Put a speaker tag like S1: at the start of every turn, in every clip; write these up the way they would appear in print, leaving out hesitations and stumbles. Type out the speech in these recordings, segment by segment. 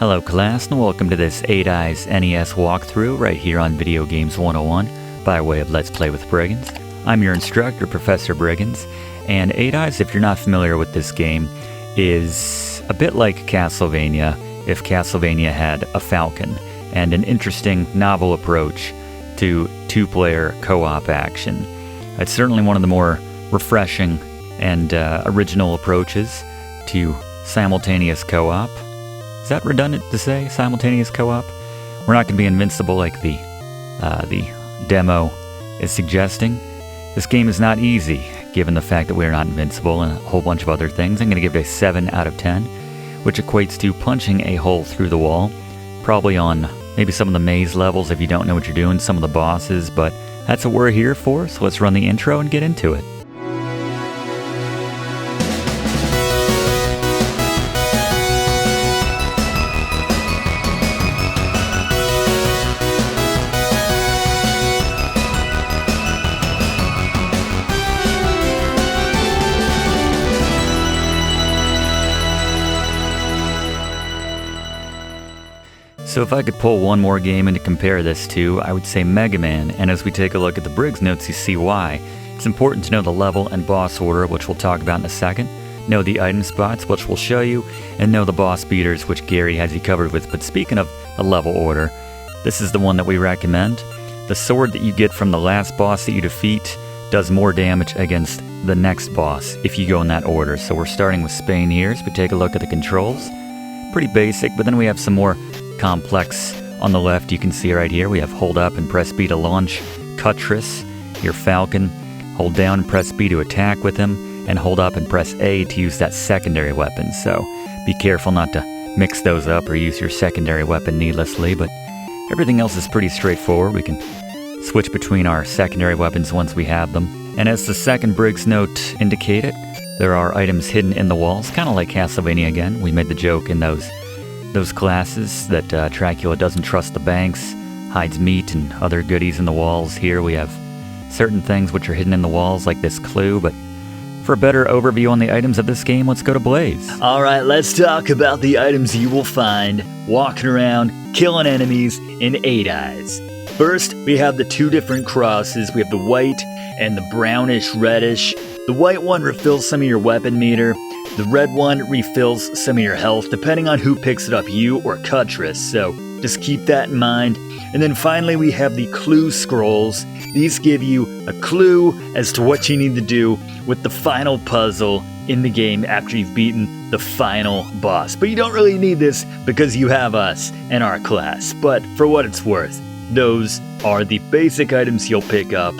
S1: Hello class, and welcome to this Eyes NES walkthrough right here on Video Games 101 by way of Let's Play with Brigands. I'm your instructor, Professor Brigands, and Eyes, if you're not familiar with this game, is a bit like Castlevania if Castlevania had a falcon, and an interesting, novel approach to two-player co-op action. It's certainly one of the more refreshing and original approaches to simultaneous co-op. Is that redundant to say, simultaneous co-op? We're not going to be invincible like the demo is suggesting. This game is not easy, given the fact that we're not invincible and a whole bunch of other things. I'm going to give it a 7 out of 10, which equates to punching a hole through the wall, probably on maybe some of the maze levels if you don't know what you're doing, some of the bosses, but that's what we're here for, so let's run the intro and get into it. So if I could pull one more game in to compare this to, I would say Mega Man, and as we take a look at the Briggs notes, you see why. It's important to know the level and boss order, which we'll talk about in a second, know the item spots, which we'll show you, and know the boss beaters, which Gary has you covered with. But speaking of the level order, this is the one that we recommend. The sword that you get from the last boss that you defeat does more damage against the next boss if you go in that order. So we're starting with Spain here, so we take a look at the controls. Pretty basic, but then we have some more complex. On the left, you can see right here, we have hold up and press B to launch Cutrus, your falcon. Hold down and press B to attack with him, and hold up and press A to use that secondary weapon. So be careful not to mix those up or use your secondary weapon needlessly, but everything else is pretty straightforward. We can switch between our secondary weapons once we have them. And as the second Briggs note indicated, there are items hidden in the walls, kind of like Castlevania again. We made the joke in those classes that Dracula doesn't trust the banks, hides meat and other goodies in the walls. Here we have certain things which are hidden in the walls, like this clue, but for a better overview on the items of this game, let's go to Blaze.
S2: Alright, let's talk about the items you will find walking around, killing enemies in Eyes. First, we have the two different crosses. We have the white and the brownish reddish. The white one refills some of your weapon meter. The red one refills some of your health, depending on who picks it up, you or Cutrus, so just keep that in mind. And then finally we have the clue scrolls. These give you a clue as to what you need to do with the final puzzle in the game after you've beaten the final boss. But you don't really need this because you have us and our class. But for what it's worth, those are the basic items you'll pick up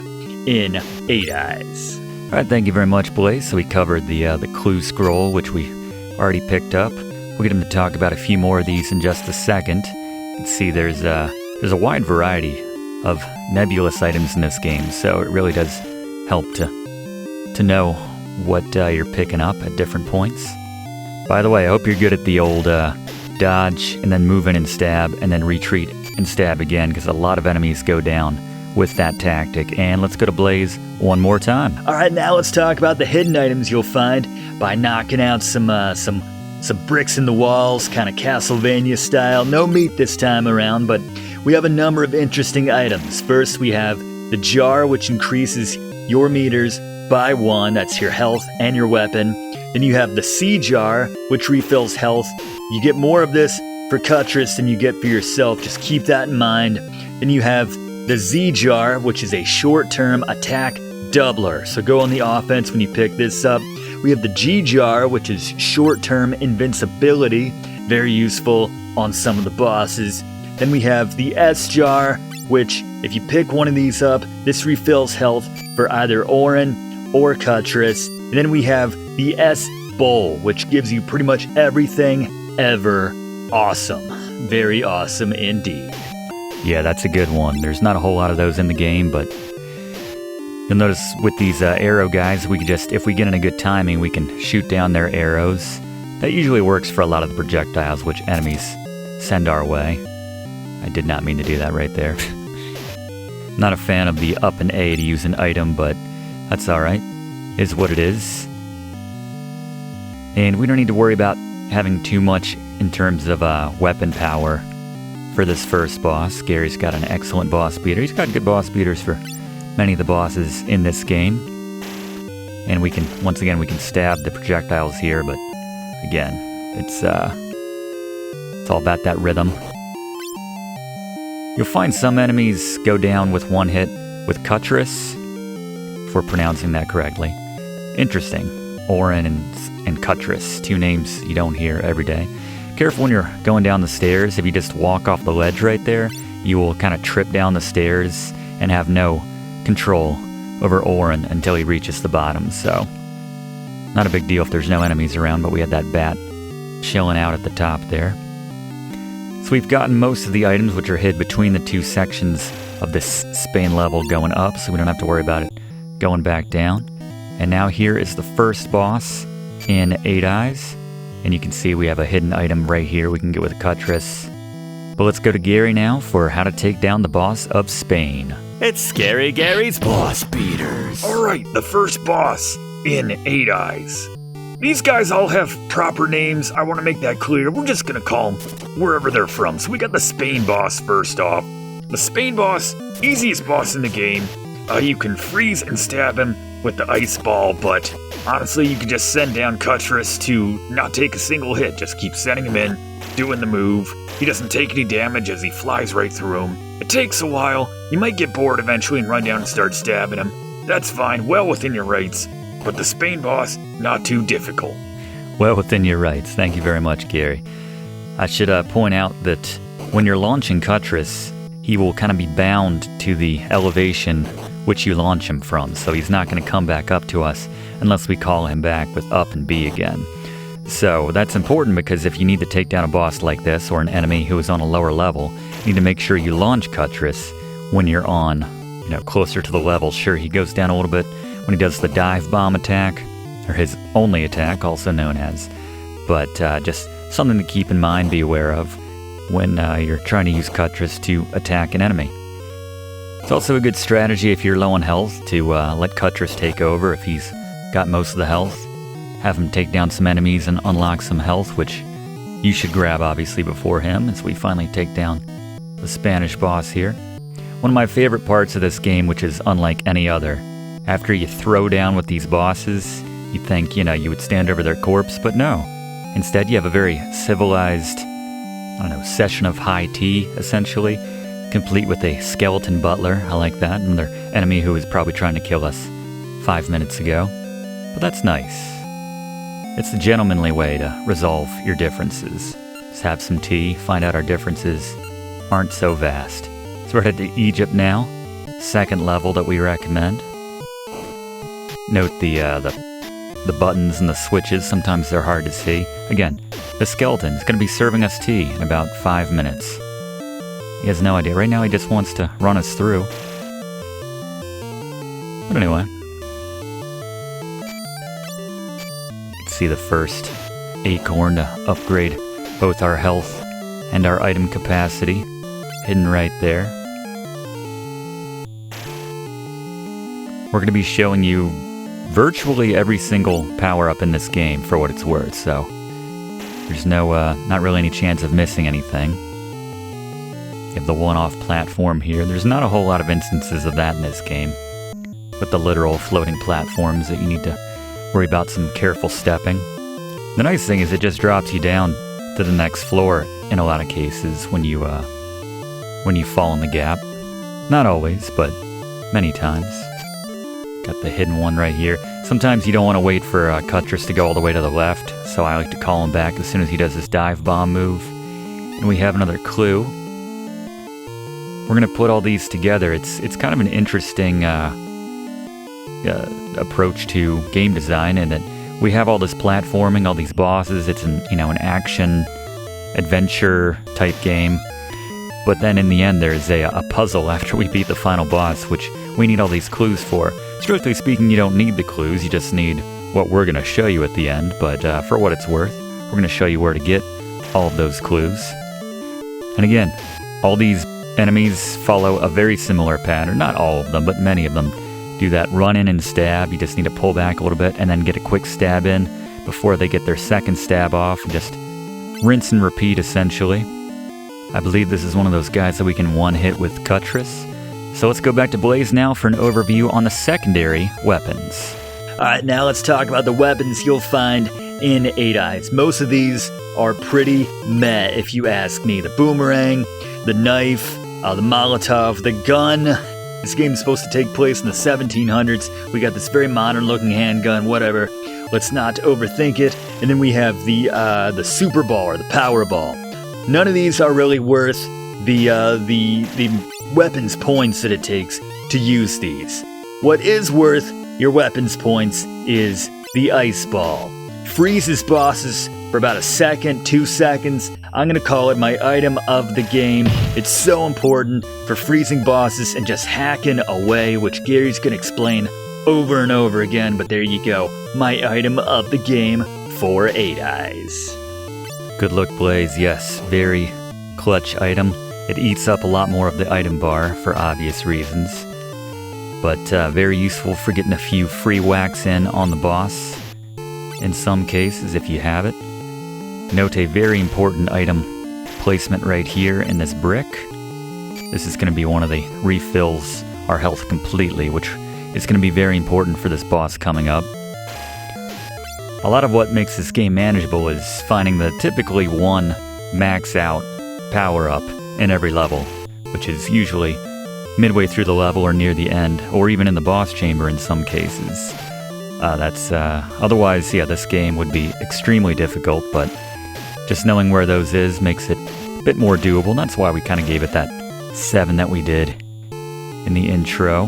S2: in Eyes.
S1: Alright, thank you very much, Blaze. So we covered the clue scroll, which we already picked up. We'll get him to talk about a few more of these in just a second. You can see there's a wide variety of nebulous items in this game, so it really does help to know what you're picking up at different points. By the way, I hope you're good at the old dodge, and then move in and stab, and then retreat and stab again, because a lot of enemies go down with that tactic. And let's go to Blaze one more time.
S2: Alright, now let's talk about the hidden items you'll find by knocking out some bricks in the walls, kind of Castlevania style. No meat this time around, but we have a number of interesting items. First, we have the jar, which increases your meters by 1. That's your health and your weapon. Then you have the C jar, which refills health. You get more of this for Cutrus than you get for yourself. Just keep that in mind. Then you have the Z jar, which is a short-term attack doubler. So go on the offense when you pick this up. We have the G jar, which is short-term invincibility. Very useful on some of the bosses. Then we have the S jar, which if you pick one of these up, this refills health for either Orin or Cutrus. And then we have the S bowl, which gives you pretty much everything ever. Awesome. Very awesome indeed.
S1: Yeah, that's a good one. There's not a whole lot of those in the game, but you'll notice with these arrow guys, we can just, if we get in a good timing, we can shoot down their arrows. That usually works for a lot of the projectiles which enemies send our way. I did not mean to do that right there. Not a fan of the up and A to use an item, but that's alright. Is what it is. And we don't need to worry about having too much in terms of weapon power for this first boss. Gary's got an excellent boss beater. He's got good boss beaters for many of the bosses in this game. And we can, once again, we can stab the projectiles here, but again, it's all about that rhythm. You'll find some enemies go down with one hit with Cutrus, if we're pronouncing that correctly. Interesting. Orin and Cutrus, two names you don't hear every day. Careful when you're going down the stairs. If you just walk off the ledge right there, you will kind of trip down the stairs and have no control over Orin until he reaches the bottom. So, not a big deal if there's no enemies around, but we had that bat chilling out at the top there. So we've gotten most of the items which are hid between the two sections of this Spain level going up, so we don't have to worry about it going back down. And now here is the first boss in 8 Eyes. And you can see we have a hidden item right here we can get with Cutrus. But let's go to Gary now for how to take down the boss of Spain.
S2: It's Scary Gary's Boss Beaters. Alright, the first boss in 8 Eyes. These guys all have proper names. I want to make that clear. We're just going to call them wherever they're from. So we got the Spain boss first off. The Spain boss, easiest boss in the game. You can freeze and stab him with the ice ball, but honestly, you can just send down Cutrus to not take a single hit. Just keep sending him in, doing the move. He doesn't take any damage as he flies right through him. It takes a while. You might get bored eventually and run down and start stabbing him. That's fine, well within your rights. But the Spain boss, not too difficult.
S1: Well within your rights. Thank you very much, Gary. I should point out that when you're launching Cutrus, he will kind of be bound to the elevation which you launch him from, so he's not going to come back up to us unless we call him back with up and B again. So that's important because if you need to take down a boss like this or an enemy who is on a lower level, you need to make sure you launch Cutrus when you're on, closer to the level. Sure, he goes down a little bit when he does the dive bomb attack, or his only attack, also known as, but just something to keep in mind, be aware of when you're trying to use Cutrus to attack an enemy. It's also a good strategy if you're low on health to let Cutrus take over if he's got most of the health. Have him take down some enemies and unlock some health, which you should grab obviously before him as we finally take down the Spanish boss here. One of my favorite parts of this game, which is unlike any other, after you throw down with these bosses, you'd think, you would stand over their corpse, but no. Instead, you have a very civilized, session of high tea, essentially, complete with a skeleton butler. I like that. Another enemy who was probably trying to kill us 5 minutes ago. But that's nice. It's the gentlemanly way to resolve your differences. Just have some tea, find out our differences aren't so vast. So we're headed to Egypt now. Second level that we recommend. Note the buttons and the switches. Sometimes they're hard to see. Again, the skeleton's going to be serving us tea in about 5 minutes. He has no idea. Right now he just wants to run us through. But anyway. You can see the first acorn to upgrade both our health and our item capacity. Hidden right there. We're going to be showing you virtually every single power-up in this game for what it's worth, so there's not really any chance of missing anything. You have the one-off platform here. There's not a whole lot of instances of that in this game, with the literal floating platforms that you need to worry about some careful stepping. The nice thing is it just drops you down to the next floor in a lot of cases when you fall in the gap. Not always, but many times. Got the hidden one right here. Sometimes you don't want to wait for Cutrus to go all the way to the left, so I like to call him back as soon as he does his dive bomb move. And we have another clue. We're going to put all these together. It's kind of an interesting approach to game design, in that we have all this platforming, all these bosses. It's an action adventure type game. But then in the end, there's a puzzle after we beat the final boss, which we need all these clues for. Strictly speaking, you don't need the clues, you just need what we're going to show you at the end, but for what it's worth, we're going to show you where to get all of those clues. And again, all these enemies follow a very similar pattern. Not all of them, but many of them do that run in and stab. You just need to pull back a little bit and then get a quick stab in before they get their second stab off, and just rinse and repeat, essentially. I believe this is one of those guys that we can one-hit with Cutrus. So let's go back to Blaze now for an overview on the secondary weapons.
S2: Alright, now let's talk about the weapons you'll find in 8 Eyes. Most of these are pretty meh, if you ask me. The boomerang, the knife, the Molotov, the gun. This game's supposed to take place in the 1700s. We got this very modern-looking handgun, whatever. Let's not overthink it. And then we have the super ball or the power ball. None of these are really worth the weapons points that it takes to use these. What is worth your weapons points is the ice ball. Freezes bosses for about a second, 2 seconds. I'm gonna call it my item of the game. It's so important for freezing bosses and just hacking away, which Gary's gonna explain over and over again, but there you go. My item of the game for 8 Eyes.
S1: Good luck, Blaze. Yes, very clutch item. It eats up a lot more of the item bar for obvious reasons, but very useful for getting a few free whacks in on the boss. In some cases, if you have it. Note a very important item placement right here in this brick. This is going to be one of the refills our health completely, which is going to be very important for this boss coming up. A lot of what makes this game manageable is finding the typically one max out power up in every level, which is usually midway through the level or near the end, or even in the boss chamber in some cases. Otherwise, yeah, this game would be extremely difficult, but just knowing where those is makes it a bit more doable, and that's why we kind of gave it that 7 that we did in the intro.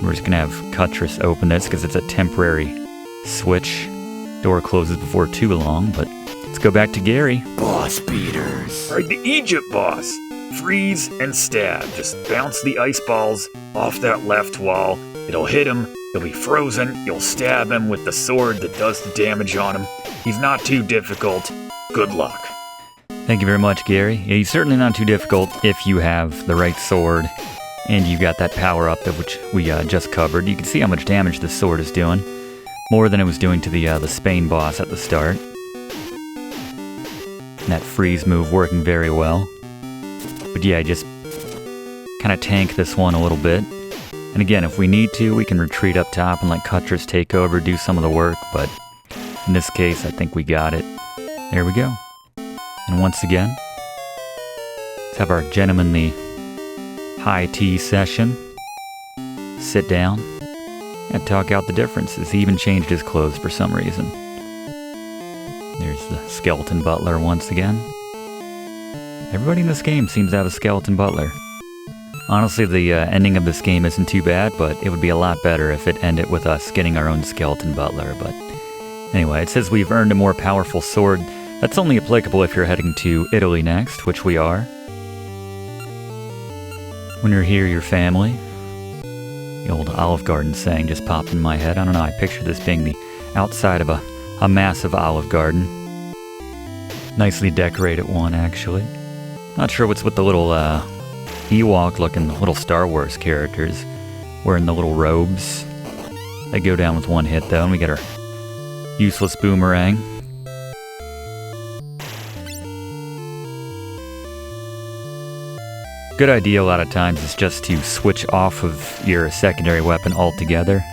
S1: We're just going to have Cutrus open this because it's a temporary switch. Door closes before too long, but let's go back to Gary.
S2: Boss beaters.
S3: Alright, the Egypt boss. Freeze and stab. Just bounce the ice balls off that left wall. It'll hit him. He'll be frozen. You'll stab him with the sword that does the damage on him. He's not too difficult. Good luck.
S1: Thank you very much, Gary. Yeah, he's certainly not too difficult if you have the right sword and you got that power up of which we just covered. You can see how much damage this sword is doing. More than it was doing to the Spain boss at the start. And that freeze move working very well. But yeah, just kind of tank this one a little bit. And again, if we need to, we can retreat up top and let Cutrus take over, do some of the work, but in this case, I think we got it. There we go. And once again, let's have our gentlemanly high tea session. Sit down and talk out the differences. He even changed his clothes for some reason. There's the skeleton butler once again. Everybody in this game seems to have a skeleton butler. Honestly, the ending of this game isn't too bad, but it would be a lot better if it ended with us getting our own skeleton butler. But anyway, it says we've earned a more powerful sword. That's only applicable if you're heading to Italy next, which we are. When you're here, your family. The old Olive Garden saying just popped in my head. I don't know, I picture this being the outside of a massive Olive Garden. Nicely decorated one, actually. Not sure what's with the little Ewok-looking little Star Wars characters wearing the little robes. They go down with one hit, though, and we get our useless boomerang. Good idea a lot of times is just to switch off of your secondary weapon altogether.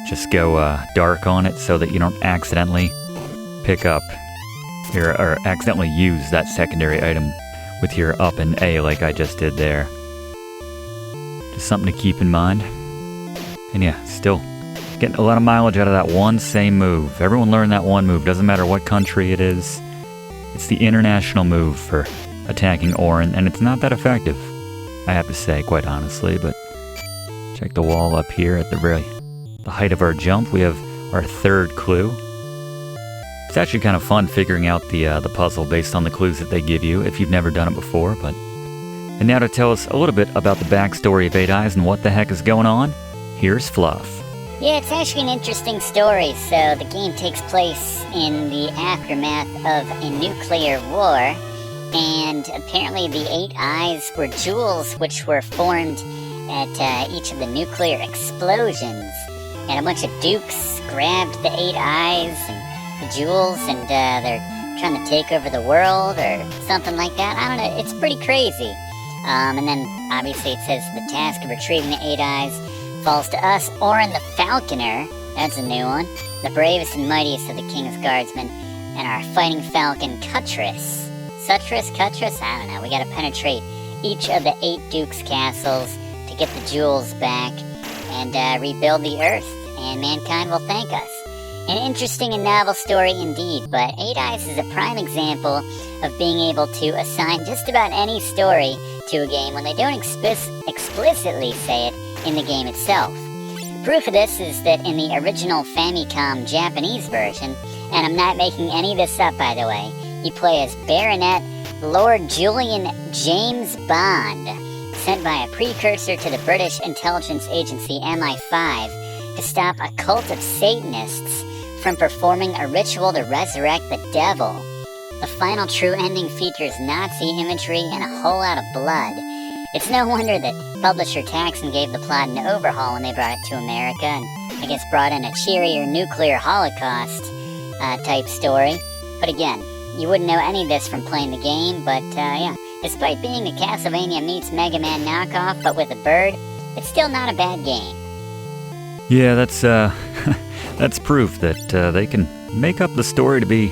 S1: Just go dark on it so that you don't accidentally pick up or accidentally use that secondary item with your up and A like I just did there. Just something to keep in mind. And yeah, still getting a lot of mileage out of that one same move. Everyone learn that one move, doesn't matter what country it is. It's the international move for attacking Orin, and it's not that effective, I have to say, quite honestly, but check the wall up here at the height of our jump. We have our third clue. It's actually kind of fun figuring out the puzzle based on the clues that they give you if you've never done it before. But and now to tell us a little bit about the backstory of 8 Eyes and what the heck is going on, here's Fluff.
S4: Yeah, it's actually an interesting story. So the game takes place in the aftermath of a nuclear war, and apparently the 8 Eyes were jewels which were formed at each of the nuclear explosions, and a bunch of dukes grabbed the 8 Eyes and the jewels, and they're trying to take over the world or something like that. I don't know. It's pretty crazy. And then, obviously, it says the task of retrieving the 8 eyes falls to us, Orin the falconer. That's a new one. The bravest and mightiest of the king's guardsmen. And our fighting falcon, Cutrus. Cutrus? I don't know. We gotta penetrate each of the 8 dukes' castles to get the jewels back and rebuild the earth. And mankind will thank us. An interesting and novel story indeed, but 8 Eyes is a prime example of being able to assign just about any story to a game when they don't explicitly say it in the game itself. Proof of this is that in the original Famicom Japanese version, and I'm not making any of this up by the way, you play as Baronet Lord Julian James Bond, sent by a precursor to the British intelligence agency MI5 to stop a cult of Satanists from performing a ritual to resurrect the devil. The final true ending features Nazi imagery and a whole lot of blood. It's no wonder that publisher Taxan gave the plot an overhaul when they brought it to America, and I guess brought in a cheerier nuclear holocaust type story. But again, you wouldn't know any of this from playing the game, but yeah, despite being a Castlevania meets Mega Man knockoff, but with a bird, it's still not a bad game.
S1: Yeah, that's that's proof that they can make up the story to be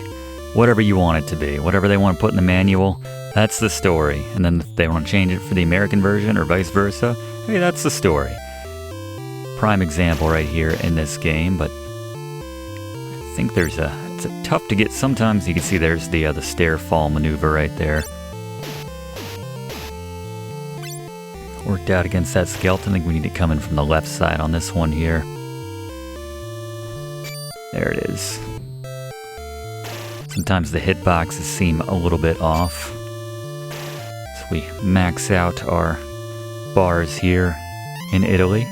S1: whatever you want it to be. Whatever they want to put in the manual, that's the story. And then if they want to change it for the American version or vice versa, hey, that's the story. Prime example right here in this game, but I think it's tough to get. Sometimes you can see there's the stair fall maneuver right there. Worked out against that skeleton. I think we need to come in from the left side on this one here. There it is. Sometimes the hitboxes seem a little bit off. So we max out our bars here in Italy.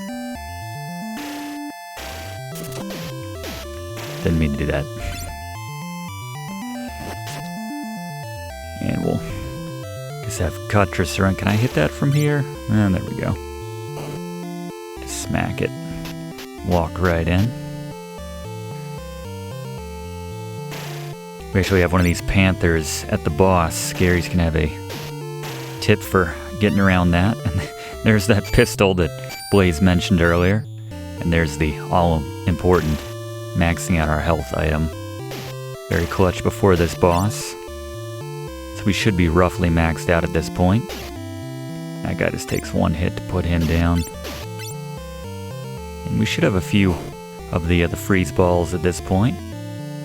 S1: Didn't mean to do that. And we'll just have Cutrus around. Can I hit that from here? And there we go. Just smack it. Walk right in. We actually have one of these panthers at the boss. Gary's gonna have a tip for getting around that. And there's that pistol that Blaze mentioned earlier. And there's the all-important maxing out our health item. Very clutch before this boss. So we should be roughly maxed out at this point. That guy just takes one hit to put him down. And we should have a few of the freeze balls at this point.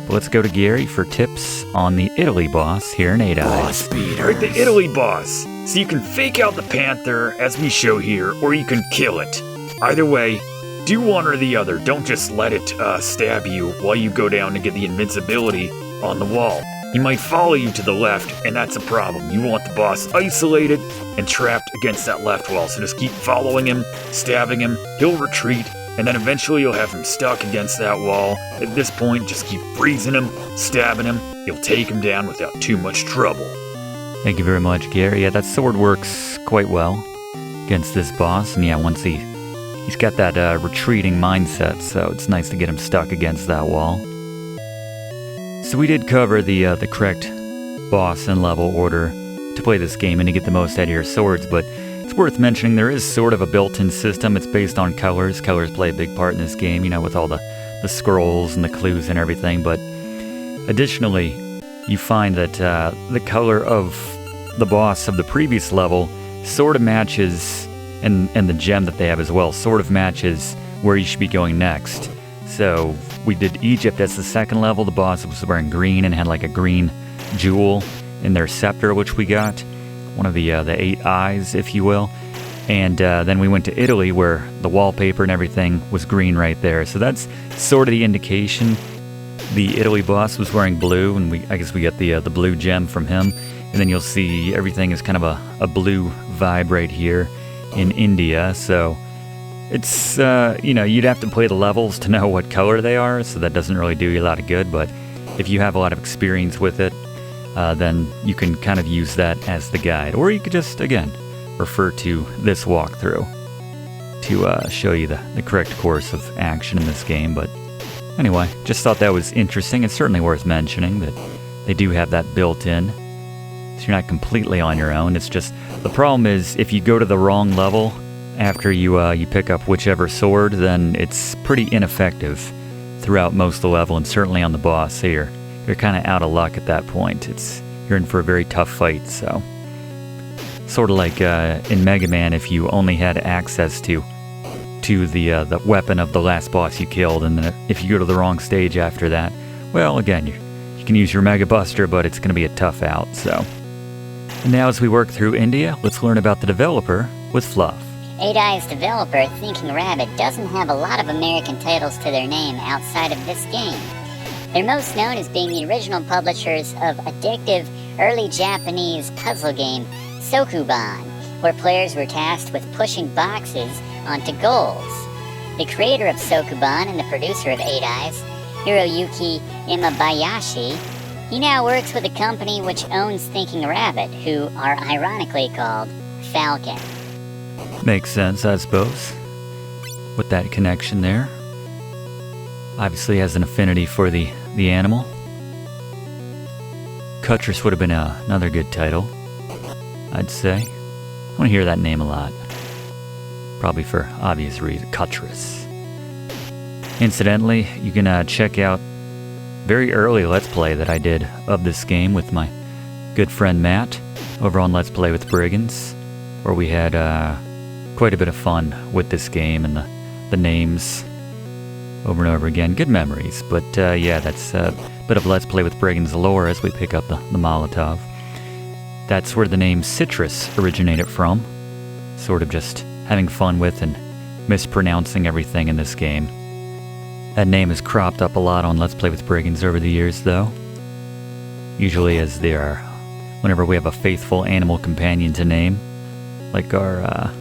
S1: But let's go to Gary for tips on the Italy boss here in 8 Eyes.
S3: Alright, the Italy boss. So you can fake out the panther, as we show here, or you can kill it. Either way, do one or the other. Don't just let it stab you while you go down to get the invincibility on the wall. He might follow you to the left, and that's a problem. You want the boss isolated and trapped against that left wall. So just keep following him, stabbing him, he'll retreat, and then eventually you'll have him stuck against that wall. At this point, just keep freezing him, stabbing him. You'll take him down without too much trouble.
S1: Thank you very much, Gary. Yeah, that sword works quite well against this boss. And yeah, once he's got that retreating mindset, so it's nice to get him stuck against that wall. So we did cover the correct boss and level order to play this game and to get the most out of your swords, but it's worth mentioning there is sort of a built-in system. It's based on colors. Colors play a big part in this game, you know, with all the scrolls and the clues and everything, but additionally, you find that the color of the boss of the previous level sort of matches, and the gem that they have as well, sort of matches where you should be going next. So we did Egypt as the second level. The boss was wearing green and had like a green jewel in their scepter, which we got. One of the 8 eyes, if you will. And then we went to Italy where the wallpaper and everything was green right there. So that's sort of the indication. The Italy boss was wearing blue, and I guess we got the blue gem from him. And then you'll see everything is kind of a blue vibe right here in India. So it's, you'd have to play the levels to know what color they are, so that doesn't really do you a lot of good. But if you have a lot of experience with it, then you can kind of use that as the guide. Or you could just, again, refer to this walkthrough to show you the correct course of action in this game. But anyway, just thought that was interesting. It's certainly worth mentioning that They do have that built in, so you're not completely on your own. It's just, the problem is if you go to the wrong level after you pick up whichever sword, then it's pretty ineffective throughout most of the level, and certainly on the boss here. You're kind of out of luck at that point. You're in for a very tough fight, so. Sort of like in Mega Man, if you only had access to the weapon of the last boss you killed, and then if you go to the wrong stage after that, well, again, you can use your Mega Buster, but it's going to be a tough out, so. And now as we work through India, let's learn about the developer with Fluff.
S4: 8-Eyes developer Thinking Rabbit doesn't have a lot of American titles to their name outside of this game. They're most known as being the original publishers of addictive early Japanese puzzle game Sokuban, where players were tasked with pushing boxes onto goals. The creator of Sokuban and the producer of 8-Eyes, Hiroyuki Imabayashi, he now works with a company which owns Thinking Rabbit, who are ironically called Falcon.
S1: Makes sense, I suppose, with that connection there. Obviously has an affinity for the animal. Cutrus would have been another good title, I'd say. I want to hear that name a lot. Probably for obvious reasons. Cutrus. Incidentally, you can check out very early Let's Play that I did of this game with my good friend Matt over on Let's Play with Brigands, where we had quite a bit of fun with this game and the names over and over again. Good memories, but yeah, that's a bit of Let's Play with Brigands lore as we pick up the Molotov. That's where the name Citrus originated from. Sort of just having fun with and mispronouncing everything in this game. That name has cropped up a lot on Let's Play with Brigands over the years, though. Usually as whenever we have a faithful animal companion to name, like our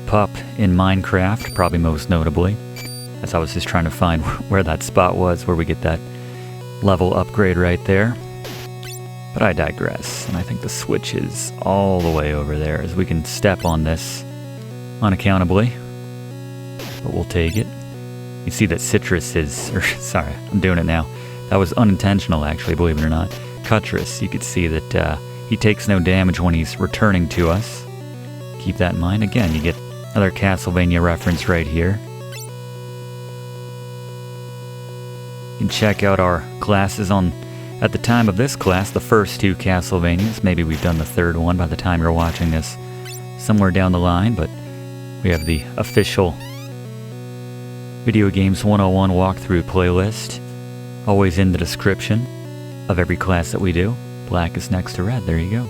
S1: pup in Minecraft, probably most notably. As I was just trying to find where that spot was, where we get that level upgrade right there. But I digress, and I think the switch is all the way over there, as we can step on this unaccountably. But we'll take it. You see that Citrus is, sorry, I'm doing it now. That was unintentional, actually, believe it or not. Cutrus, you could see that he takes no damage when he's returning to us. Keep that in mind. Again, you get another Castlevania reference right here. You can check out our classes at the time of this class, the first two Castlevanias. Maybe we've done the third one by the time you're watching this somewhere down the line, but we have the official Video Games 101 walkthrough playlist, always in the description of every class that we do. Black is next to red, there you go.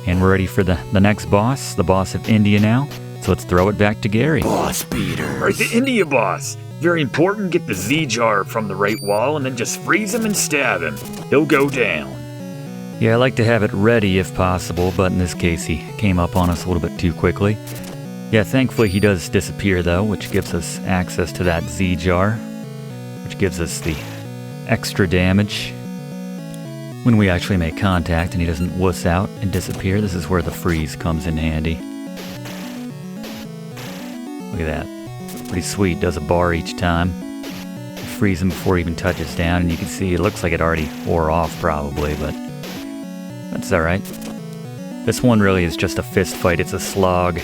S1: And we're ready for the next boss, the boss of India now. So let's throw it back to Gary.
S3: Boss beaters. Right, the India boss. Very important, get the Z jar from the right wall and then just freeze him and stab him. He'll go down.
S1: Yeah, I like to have it ready if possible, but in this case he came up on us a little bit too quickly. Yeah, thankfully he does disappear though, which gives us access to that Z jar, which gives us the extra damage. When we actually make contact and he doesn't wuss out and disappear, this is where the freeze comes in handy. Look at that. Pretty sweet, does a bar each time. You freeze him before he even touches down, and you can see it looks like it already wore off probably, but that's alright. This one really is just a fist fight, it's a slog.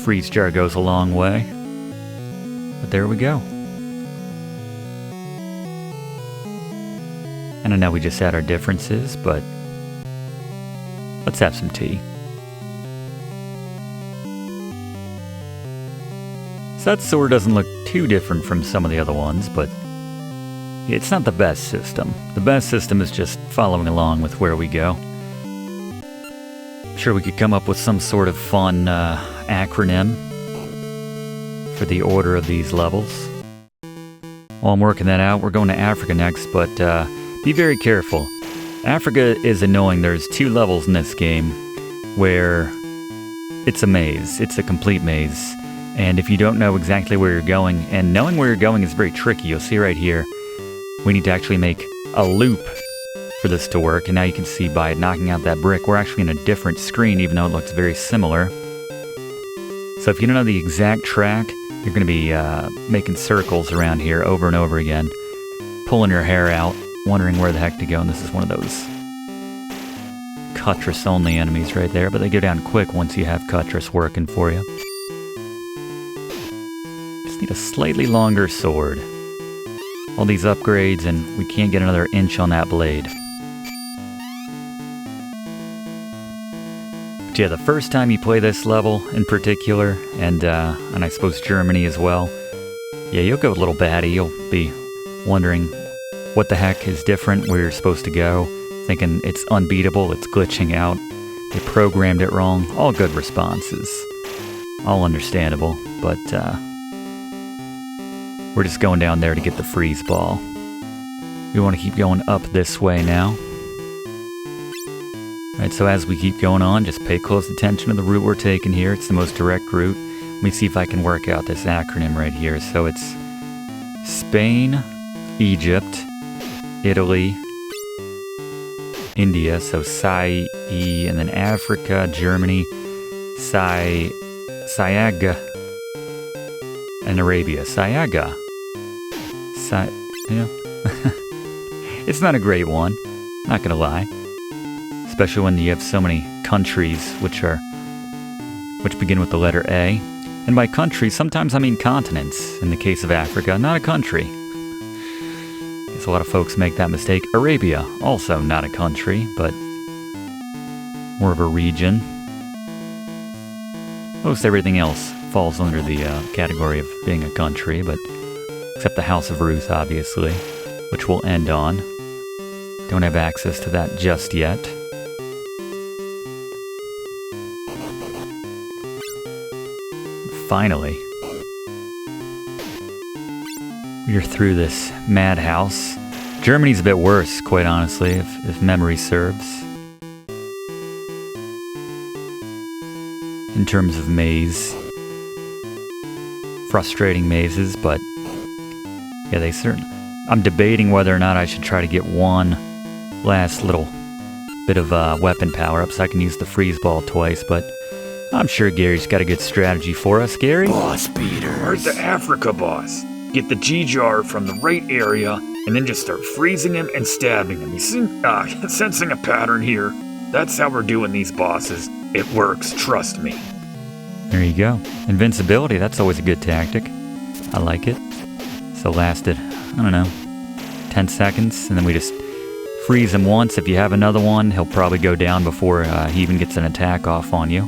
S1: Freeze jar goes a long way. But there we go. And I know we just had our differences, but let's have some tea. So that sword doesn't look too different from some of the other ones, but it's not the best system. The best system is just following along with where we go. I'm sure we could come up with some sort of fun acronym for the order of these levels. While I'm working that out, we're going to Africa next, but be very careful. Africa is annoying. There's 2 levels in this game where it's a maze. It's a complete maze. And if you don't know exactly where you're going, and knowing where you're going is very tricky, you'll see right here, we need to actually make a loop for this to work. And now you can see by knocking out that brick, we're actually in a different screen, even though it looks very similar. So if you don't know the exact track, you're going to be making circles around here over and over again. pulling your hair out, wondering where the heck to go, and this is one of those Cutrus only enemies right there, but they go down quick once you have Cutrus working for you. Just need a slightly longer sword. All these upgrades, and we can't get another inch on that blade. But yeah, the first time you play this level in particular, and I suppose Germany as well, yeah, you'll go a little batty. You'll be wondering what the heck is different, where you're supposed to go, thinking it's unbeatable, it's glitching out, they programmed it wrong. All good responses. All understandable, but we're just going down there to get the freeze ball. We want to keep going up this way now. Alright, so as we keep going on, just pay close attention to the route we're taking here. It's the most direct route. Let me see if I can work out this acronym right here. So it's Spain, Egypt, Italy, India, so Sai-E, and then Africa, Germany, Sayaga, and Arabia. Sayaga. Yeah. It's not a great one, not gonna lie. Especially when you have so many countries which begin with the letter A. And by country, sometimes I mean continents. In the case of Africa, not a country. A lot of folks make that mistake. Arabia, also not a country, but more of a region. Most everything else falls under the category of being a country, but except the House of Ruth, obviously, which we'll end on. Don't have access to that just yet. Finally, we're through this madhouse. Germany's a bit worse, quite honestly, if memory serves. In terms of maze. Frustrating mazes, but yeah, they certainly... I'm debating whether or not I should try to get one last little bit of weapon power-up so I can use the freeze ball twice, but I'm sure Gary's got a good strategy for us. Gary?
S3: Boss beaters. Or the Africa boss. Get the G-jar from the right area, and then just start freezing him and stabbing him. You sensing a pattern here? That's how we're doing these bosses. It works, trust me.
S1: There you go. Invincibility, that's always a good tactic. I like it. So lasted, I don't know, 10 seconds, and then we just freeze him once. If you have another one, he'll probably go down before he even gets an attack off on you.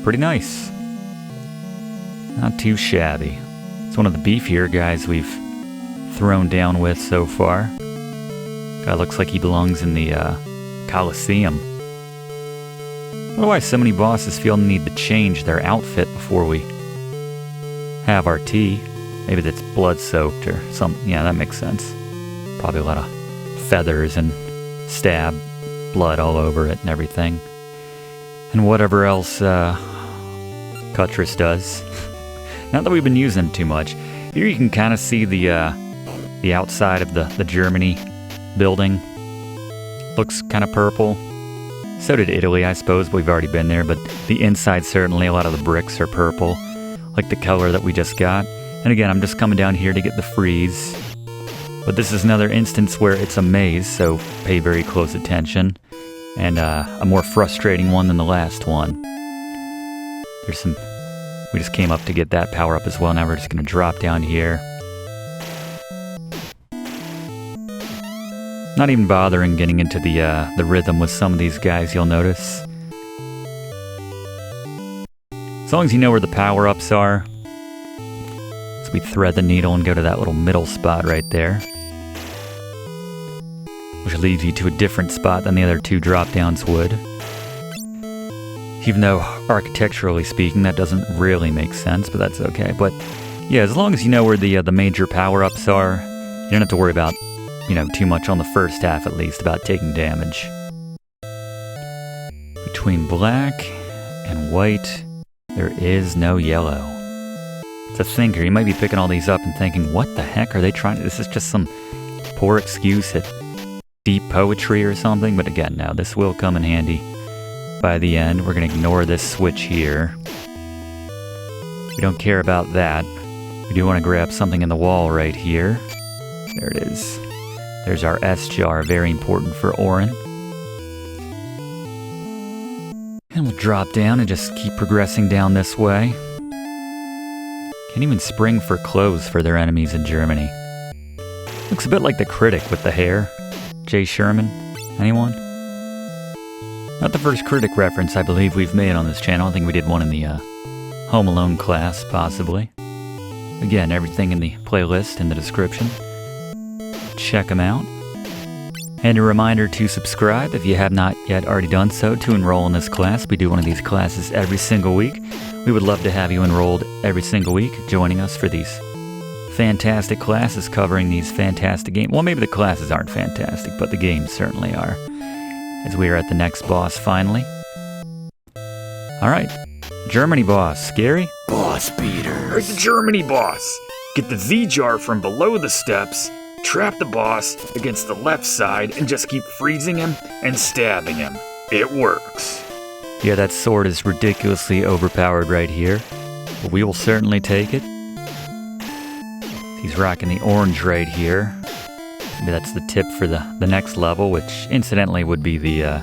S1: Pretty nice. Not too shabby. It's one of the beefier guys we've thrown down with so far. Guy looks like he belongs in the Colosseum. Otherwise, so many bosses feel the need to change their outfit before we have our tea. Maybe that's blood-soaked or something. Yeah, that makes sense. Probably a lot of feathers and stab blood all over it and everything. And whatever else Cutrus does. Not that we've been using them too much. Here you can kind of see the outside of the Germany building. Looks kind of purple. So did Italy, I suppose. We've already been there, but the inside certainly, a lot of the bricks are purple, like the color that we just got. And again, I'm just coming down here to get the freeze. But this is another instance where it's a maze, so pay very close attention. And a more frustrating one than the last one. There's some... We just came up to get that power up as well. Now we're just going to drop down here. Not even bothering getting into the rhythm with some of these guys, you'll notice. As long as you know where the power-ups are. So we thread the needle and go to that little middle spot right there. Which leads you to a different spot than the other two drop-downs would. Even though, architecturally speaking, that doesn't really make sense, but that's okay. But yeah, as long as you know where the major power-ups are, you don't have to worry about, too much on the first half at least, about taking damage. Between black and white, there is no yellow. It's a thinker. You might be picking all these up and thinking, what the heck are they trying to... This is just some poor excuse at deep poetry or something. But again, no, this will come in handy by the end. We're going to ignore this switch here. We don't care about that. We do want to grab something in the wall right here. There it is. There's our S jar, very important for Orin. And we'll drop down and just keep progressing down this way. Can't even spring for clothes for their enemies in Germany. Looks a bit like the critic with the hair. Jay Sherman? Anyone? Not the first critic reference I believe we've made on this channel. I think we did one in the Home Alone class, possibly. Again, everything in the playlist in the description. Check them out. And a reminder to subscribe if you have not yet already done so to enroll in this class. We do one of these classes every single week. We would love to have you enrolled every single week, joining us for these fantastic classes covering these fantastic games. Well, maybe the classes aren't fantastic, but the games certainly are. As we are at the next boss finally. Alright, Germany boss. Scary?
S2: Boss beater.
S3: Alright, the Germany boss. Get the Z jar from below the steps, trap the boss against the left side, and just keep freezing him and stabbing him. It works.
S1: Yeah, that sword is ridiculously overpowered right here. But we will certainly take it. He's rocking the orange right here. Maybe that's the tip for the next level, which incidentally would be the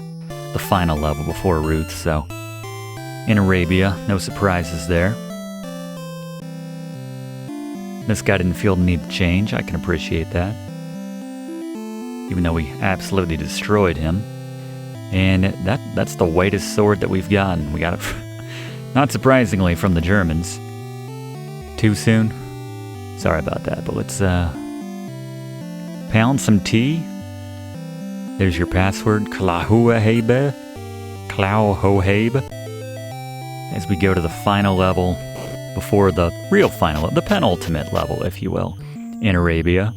S1: final level before Ruth, so. In Arabia, no surprises there. This guy didn't feel the need to change, I can appreciate that. Even though we absolutely destroyed him. And that's the whitest sword that we've gotten. We got it, not surprisingly, from the Germans. Too soon? Sorry about that, but let's pound some tea. There's your password, Klahuahebe. Klauhohabe. As we go to the final level, before the real final, the penultimate level, if you will, in Arabia.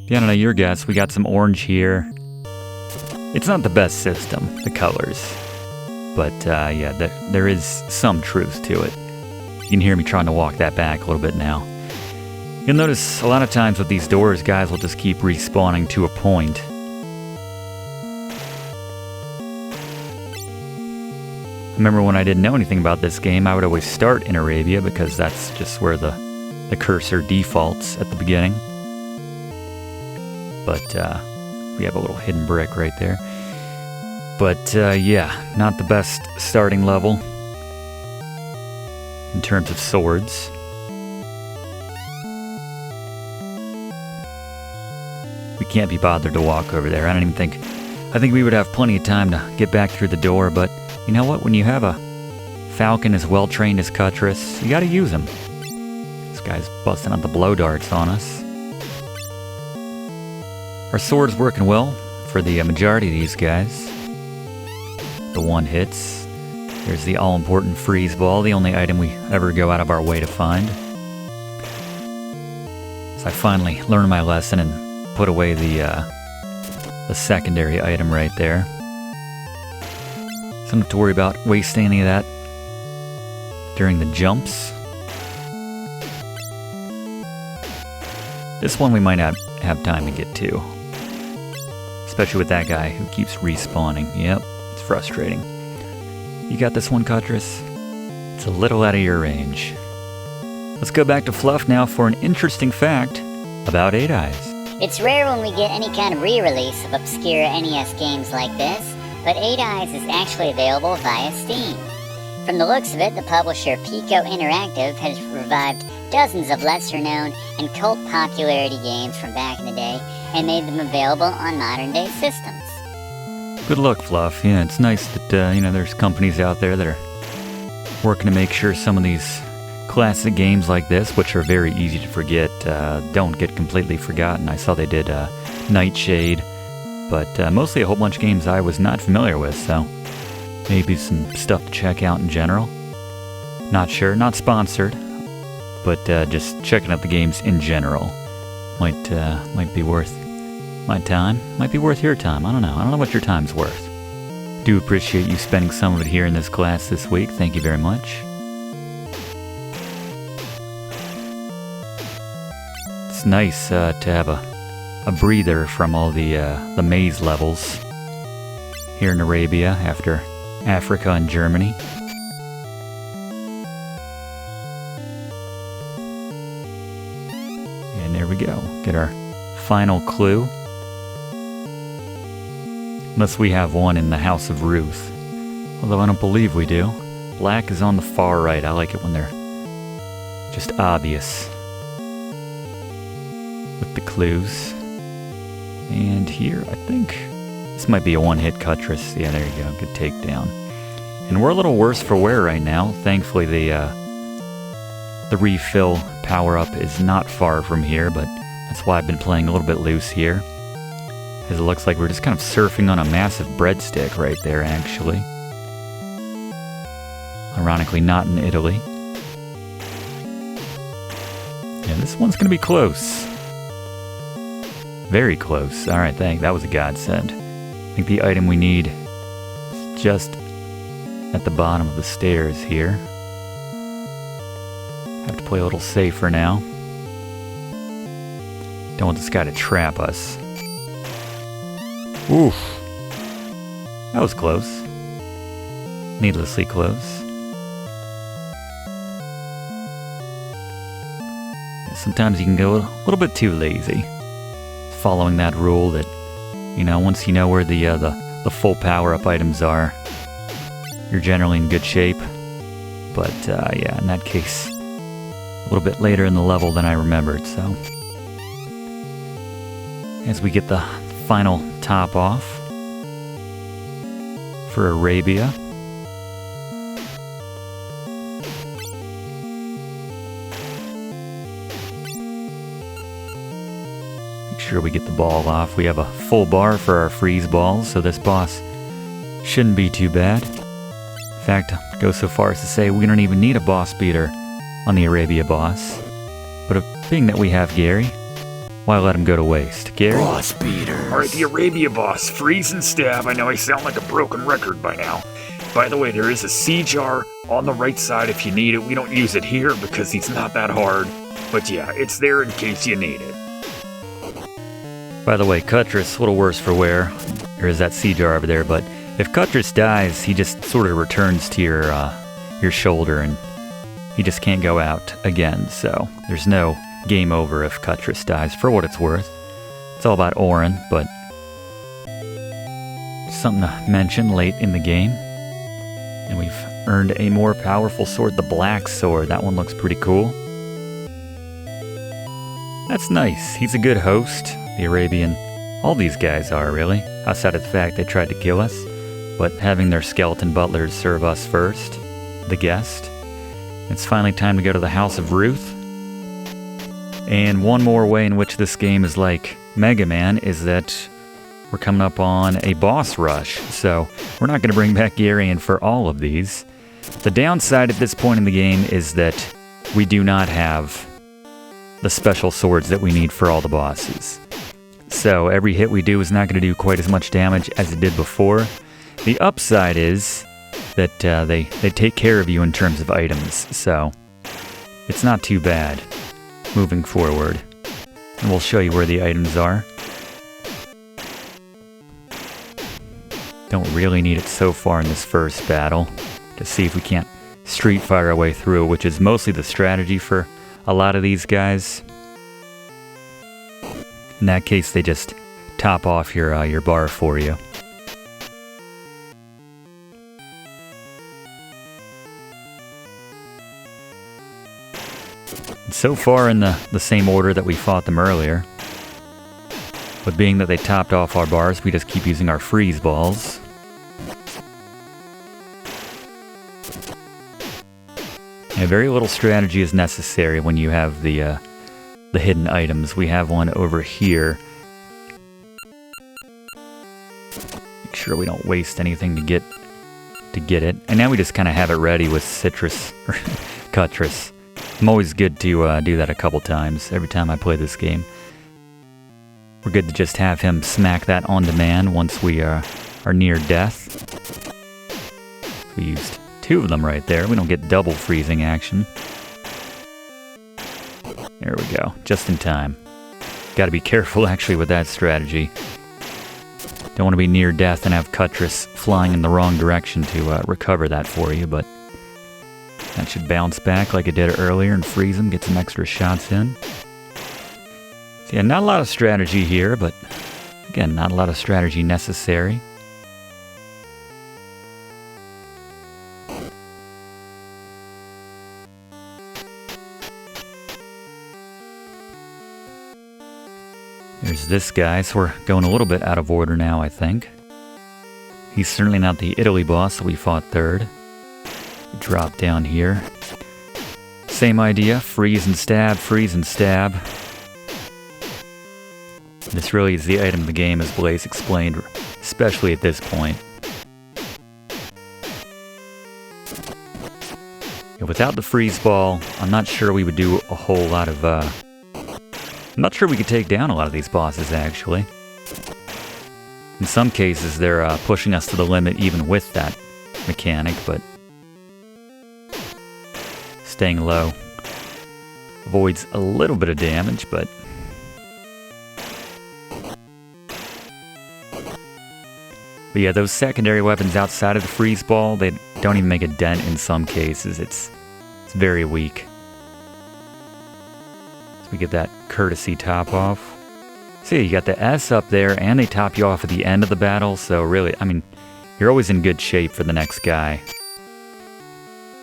S1: Yeah, I don't know your guess. We got some orange here. It's not the best system, the colors. But yeah, there is some truth to it. You can hear me trying to walk that back a little bit now. You'll notice a lot of times with these doors, guys will just keep respawning to a point. I remember when I didn't know anything about this game, I would always start in Arabia because that's just where the cursor defaults at the beginning. But we have a little hidden brick right there. But yeah, not the best starting level in terms of swords. We can't be bothered to walk over there. I think we would have plenty of time to get back through the door, but you know what? When you have a falcon as well trained as Cutrus, you gotta use him. This guy's busting out the blow darts on us. Our sword's working well for the majority of these guys. The one hits. There's the all-important freeze ball, the only item we ever go out of our way to find. So I finally learned my lesson and put away the secondary item right there. So I don't have to worry about wasting any of that during the jumps. This one we might not have time to get to. Especially with that guy who keeps respawning. Yep, it's frustrating. You got this one, Cutrus? It's a little out of your range. Let's go back to Fluff now for an interesting fact about 8 Eyes.
S4: It's rare when we get any kind of re-release of obscure NES games like this, but 8 Eyes is actually available via Steam. From the looks of it, the publisher Pico Interactive has revived dozens of lesser-known and cult popularity games from back in the day and made them available on modern-day systems.
S1: Good luck, Fluff. Yeah, it's nice that there's companies out there that are working to make sure some of these classic games like this, which are very easy to forget, don't get completely forgotten. I saw they did Nightshade, but mostly a whole bunch of games I was not familiar with, so maybe some stuff to check out in general. Not sure, not sponsored, but just checking out the games in general might be worth my time, might be worth your time. I don't know what your time's worth. Do appreciate you spending some of it here in this class this week. Thank you very much. It's nice to have a breather from all the maze levels here in Arabia after Africa and Germany. And there we go. Get our final clue. Unless we have one in the House of Ruth. Although I don't believe we do. Black is on the far right. I like it when they're just obvious with the clues. And here, I think this might be a one-hit Cutrus. Yeah, there you go. Good takedown. And we're a little worse for wear right now. Thankfully, the refill power-up is not far from here, but that's why I've been playing a little bit loose here. As it looks like we're just kind of surfing on a massive breadstick right there, actually. Ironically, not in Italy. Yeah, this one's going to be close. Very close. Alright, that was a godsend. I think the item we need is just at the bottom of the stairs here. Have to play a little safer now. Don't want this guy to trap us. Oof. That was close. Needlessly close. Sometimes you can go a little bit too lazy. Following that rule that, you know, once you know where the full power-up items are, you're generally in good shape. But, yeah, in that case, a little bit later in the level than I remembered, so. As we get the final top off for Arabia. Sure we get the ball off. We have a full bar for our freeze balls, so this boss shouldn't be too bad. In fact, I'll go so far as to say we don't even need a boss beater on the Arabia boss. But being that we have Gary, why let him go to waste? Gary?
S2: Boss beaters.
S3: Alright, the Arabia boss. Freeze and stab. I know I sound like a broken record by now. By the way, there is a sea jar on the right side if you need it. We don't use it here because he's not that hard. But yeah, it's there in case you need it.
S1: By the way, Cutrus, a little worse for wear. There is that sea jar over there, but if Cutrus dies, he just sort of returns to your shoulder, and he just can't go out again, so there's no game over if Cutrus dies, for what it's worth. It's all about Orin, but something to mention late in the game. And we've earned a more powerful sword, the Black Sword. That one looks pretty cool. That's nice. He's a good host. The Arabian, all these guys are, really, outside of the fact they tried to kill us, but having their skeleton butlers serve us first, the guest. It's finally time to go to the House of Ruth. And one more way in which this game is like Mega Man is that we're coming up on a boss rush, so we're not going to bring back Garion for all of these. The downside at this point in the game is that we do not have the special swords that we need for all the bosses. So every hit we do is not going to do quite as much damage as it did before. The upside is that they take care of you in terms of items, so it's not too bad moving forward. And we'll show you where the items are. Don't really need it so far in this first battle to see if we can't Street Fighter our way through, which is mostly the strategy for a lot of these guys. In that case, they just top off your bar for you. And so far in the same order that we fought them earlier. But being that they topped off our bars, we just keep using our freeze balls. Yeah, very little strategy is necessary when you have the hidden items. We have one over here. Make sure we don't waste anything to get it. And now we just kind of have it ready with Cutrus. I'm always good to do that a couple times every time I play this game. We're good to just have him smack that on demand once we are near death. We used 2 of them right there. We don't get double freezing action. There we go, just in time. Gotta be careful actually with that strategy. Don't want to be near death and have Cutrus flying in the wrong direction to recover that for you, but that should bounce back like it did earlier and freeze him, get some extra shots in. So yeah, not a lot of strategy here, but again, not a lot of strategy necessary. There's this guy, so we're going a little bit out of order now, I think. He's certainly not the Italy boss, so we fought third. We drop down here. Same idea, freeze and stab, freeze and stab. This really is the item of the game, as Blaze explained, especially at this point. Yeah, without the freeze ball, I'm not sure we would do a whole lot of, I'm not sure we could take down a lot of these bosses, actually. In some cases, they're pushing us to the limit even with that mechanic, but staying low avoids a little bit of damage, but yeah, those secondary weapons outside of the freeze ball, they don't even make a dent in some cases. It's very weak. So we get that courtesy top off. See, you got the S up there, and they top you off at the end of the battle, so really, I mean, you're always in good shape for the next guy.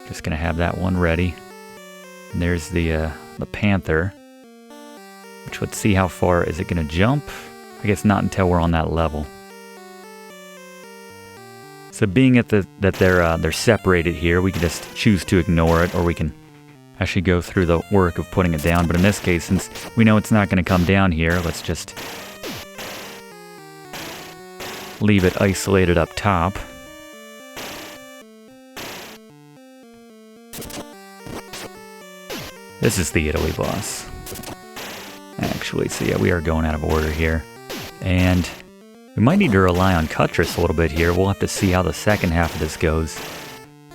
S1: Just gonna have that one ready. And there's the Panther, which, let's see how far is it gonna jump. I guess not until we're on that level. So being at that they're separated here, we can just choose to ignore it, or we can actually go through the work of putting it down. But in this case, since we know it's not going to come down here, let's just leave it isolated up top. This is the Italy boss. Actually, so yeah, we are going out of order here. And we might need to rely on Cutrus a little bit here. We'll have to see how the second half of this goes.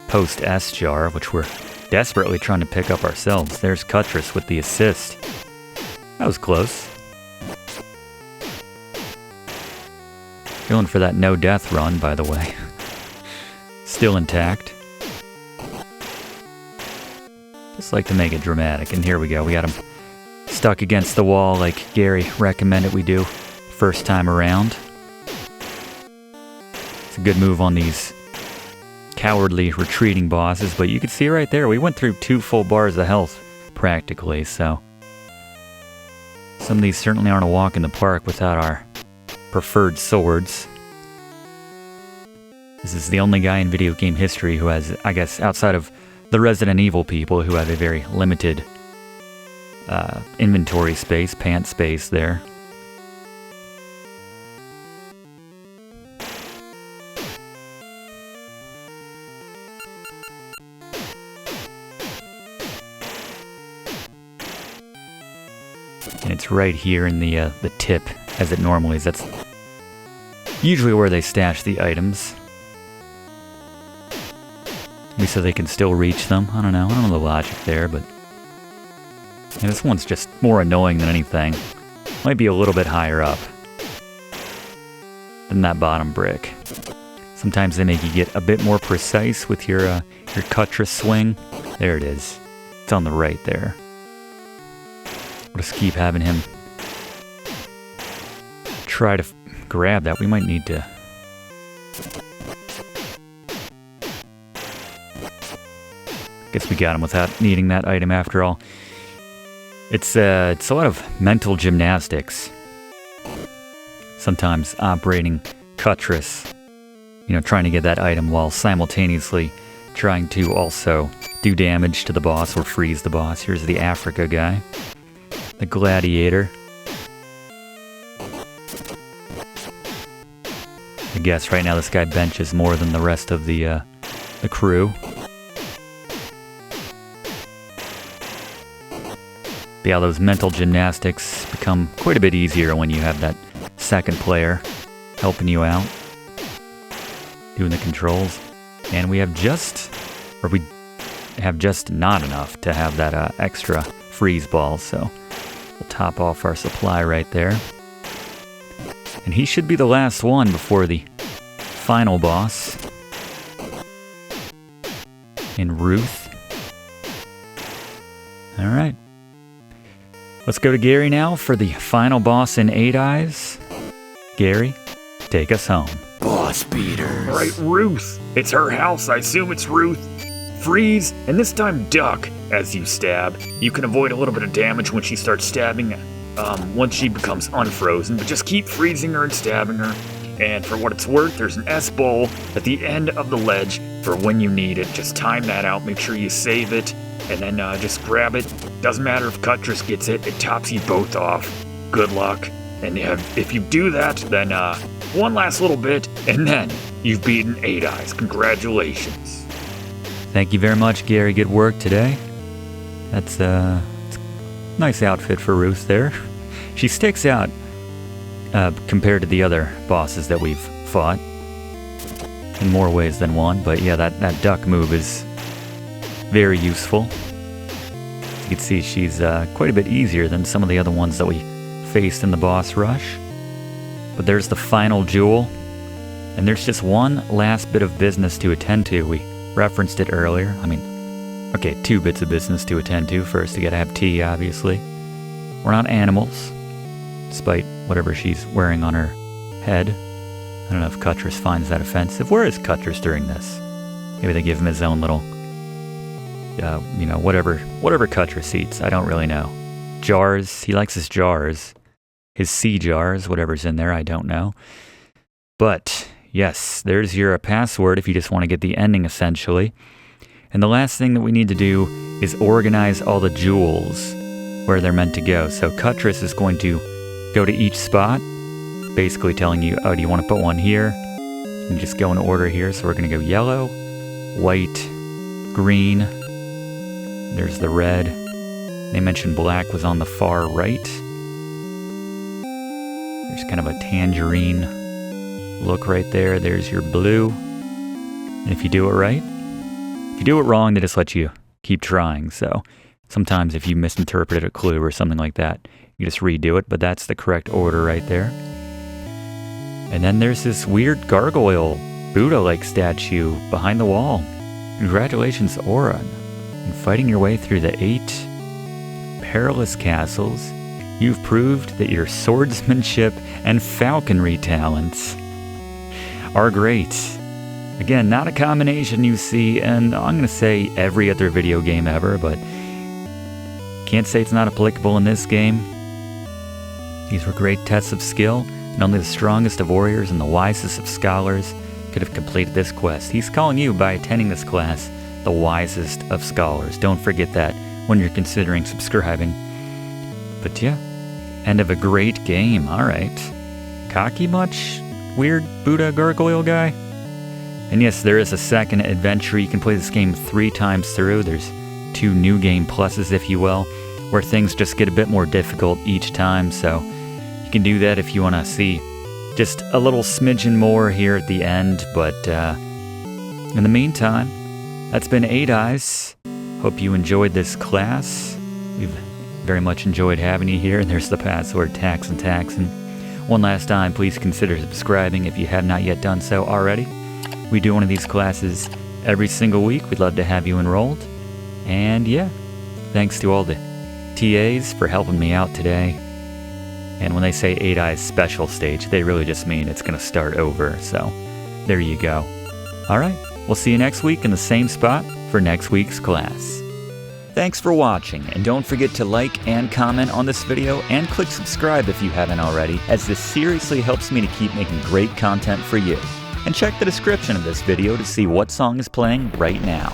S1: Post-S jar, which we're desperately trying to pick up ourselves. There's Cutrus with the assist. That was close. Going for that no-death run, by the way. Still intact. Just like to make it dramatic. And here we go. We got him stuck against the wall like Gary recommended we do first time around. It's a good move on these cowardly retreating bosses, but you can see right there, we went through 2 full bars of health practically, so some of these certainly aren't a walk in the park without our preferred swords. This is the only guy in video game history who has, I guess, outside of the Resident Evil people, who have a very limited inventory space, pant space there. And it's right here in the tip, as it normally is. That's usually where they stash the items. Maybe so they can still reach them. I don't know the logic there, but yeah, this one's just more annoying than anything. Might be a little bit higher up than that bottom brick. Sometimes they make you get a bit more precise with your Cutrus swing. There it is. It's on the right there. We'll just keep having him try to grab that. We might need to... Guess we got him without needing that item after all. It's a lot of mental gymnastics. Sometimes operating Cutrus, trying to get that item while simultaneously trying to also do damage to the boss or freeze the boss. Here's the Africa guy. The gladiator. I guess right now this guy benches more than the rest of the crew. But yeah, those mental gymnastics become quite a bit easier when you have that second player helping you out, doing the controls. And we have just not enough to have that extra freeze ball, so we'll top off our supply right there. And he should be the last one before the final boss in Ruth. Alright. Let's go to Gary now for the final boss in 8 Eyes. Gary, take us home.
S2: Boss beaters.
S3: All right, Ruth. It's her house. I assume it's Ruth. Freeze, and this time duck as you stab. You can avoid a little bit of damage when she starts stabbing once she becomes unfrozen, but just keep freezing her and stabbing her. And for what it's worth, there's an S-bowl at the end of the ledge for when you need it. Just time that out, make sure you save it, and then just grab it. Doesn't matter if Cutrus gets it, it tops you both off. Good luck. And if you do that, then one last little bit, and then you've beaten 8 Eyes. Congratulations.
S1: Thank you very much, Gary. Good work today. That's a nice outfit for Ruth there. She sticks out compared to the other bosses that we've fought in more ways than one. But yeah, that duck move is very useful. You can see she's quite a bit easier than some of the other ones that we faced in the boss rush. But there's the final jewel, and there's just one last bit of business to attend to. We referenced it earlier. I mean, okay, 2 bits of business to attend to. First, you gotta have tea, obviously. We're not animals, despite whatever she's wearing on her head. I don't know if Cutrus finds that offensive. Where is Cutrus during this? Maybe they give him his own little, whatever Cutrus eats. I don't really know. Jars. He likes his jars. His sea jars, whatever's in there, I don't know. But yes, there's your password if you just want to get the ending, essentially. And the last thing that we need to do is organize all the jewels where they're meant to go. So Cutrus is going to go to each spot, basically telling you, oh, do you want to put one here? And just go in order here. So we're going to go yellow, white, green. There's the red. They mentioned black was on the far right. There's kind of a tangerine look right there. There's your blue. And if you do it right, if you do it wrong, they just let you keep trying. So sometimes if you misinterpreted a clue or something like that, you just redo it, but that's the correct order right there. And then there's this weird gargoyle Buddha-like statue behind the wall. Congratulations, Orin. In fighting your way through the 8 perilous castles, you've proved that your swordsmanship and falconry talents are great. Again, not a combination you see, and I'm going to say every other video game ever, but can't say it's not applicable in this game. These were great tests of skill, and only the strongest of warriors and the wisest of scholars could have completed this quest. He's calling you, by attending this class, the wisest of scholars. Don't forget that when you're considering subscribing. But yeah, end of a great game. All right. Cocky much? Weird Buddha gargoyle guy? And yes, there is a second adventure. You can play this game 3 times through. There's 2 new game pluses, if you will, where things just get a bit more difficult each time. So you can do that if you want to see just a little smidgen more here at the end. But in the meantime, that's been 8 Eyes. Hope you enjoyed this class. We've very much enjoyed having you here. And there's the password, Taxan. One last time, please consider subscribing if you have not yet done so already. We do one of these classes every single week. We'd love to have you enrolled. And yeah, thanks to all the TAs for helping me out today. And when they say 8 Eyes special stage, they really just mean it's going to start over. So there you go. All right, we'll see you next week in the same spot for next week's class. Thanks for watching, and don't forget to like and comment on this video and click subscribe if you haven't already, as this seriously helps me to keep making great content for you. And check the description of this video to see what song is playing right now.